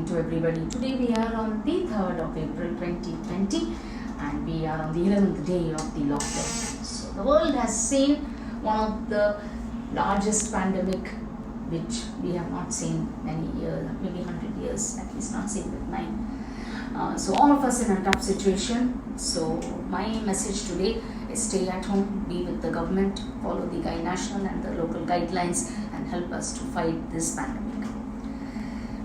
to everybody. Today we are on the 3rd of April 2020 and we are on the 11th day of the lockdown. So the world has seen one of the largest pandemic which we have not seen many years, maybe 100 years, at least not seen with mine. So all of us in a tough situation. So my message today is stay at home, be with the government, follow the national and the local guidelines and help us to fight this pandemic.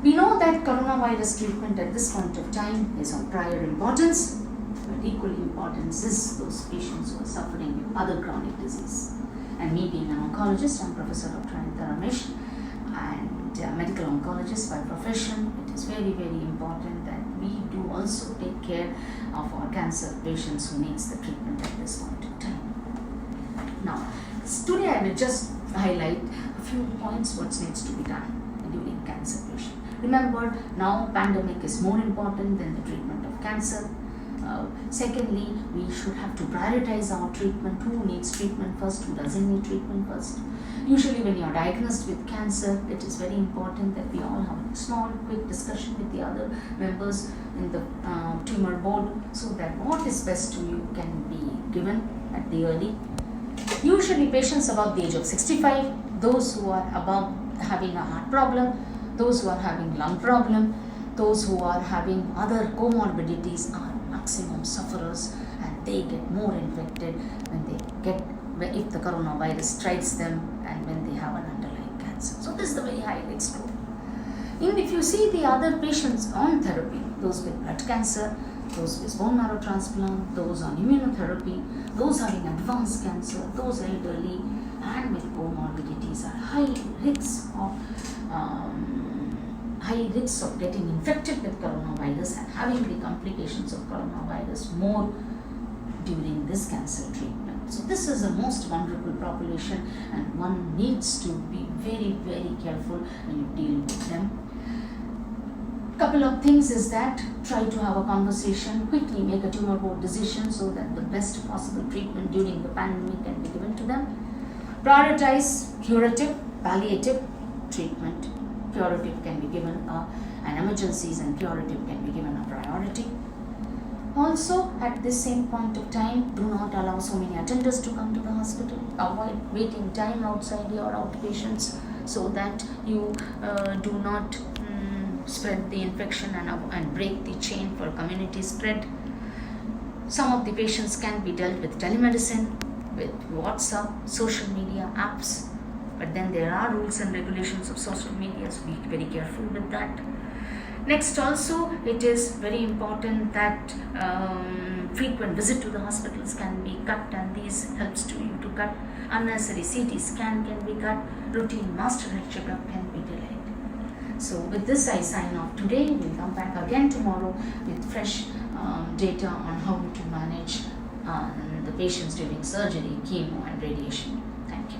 We know that coronavirus treatment at this point of time is of prior importance, but equally important is those patients who are suffering with other chronic disease. And me being an oncologist, I'm Professor Dr. Anita Ramesh and a medical oncologist by profession. It is very, very important that we do also take care of our cancer patients who needs the treatment at this point in time. Now, today I will just highlight a few points what needs to be done during cancer patient. Remember, now pandemic is more important than the treatment of cancer. Secondly, we should have to prioritize our treatment. Who needs treatment first, who doesn't need treatment first. Usually when you are diagnosed with cancer, it is very important that we all have a small, quick discussion with the other members in the tumor board so that what is best to you can be given at the early. Usually patients above the age of 65, those who are above having a heart problem, those who are having lung problem, those who are having other comorbidities are maximum sufferers and they get more infected if the coronavirus strikes them and when they have an underlying cancer. So this is the very high risk group. And if you see the other patients on therapy, those with blood cancer, those with bone marrow transplant, those on immunotherapy, those having advanced cancer, those elderly and with comorbidities are high risks of getting infected with coronavirus and having the complications of coronavirus more during this cancer treatment. So this is the most vulnerable population and one needs to be very, very careful when you deal with them. Couple of things is that try to have a conversation, quickly make a tumor board decision so that the best possible treatment during the pandemic can be given to them. Prioritize curative, palliative treatment. Curative can be given and emergencies and curative can be given a priority. Also, at this same point of time, do not allow so many attenders to come to the hospital. Avoid waiting time outside your outpatients so that you do not spread the infection and break the chain for community spread. Some of the patients can be dealt with telemedicine, with WhatsApp, social media apps. But then there are rules and regulations of social media, so be very careful with that. Next also, it is very important that frequent visit to the hospitals can be cut and these helps to you to cut. Unnecessary CT scan can be cut, routine master health checkup can be delayed. So with this I sign off today. We'll come back again tomorrow with fresh data on how to manage the patients during surgery, chemo and radiation. Thank you.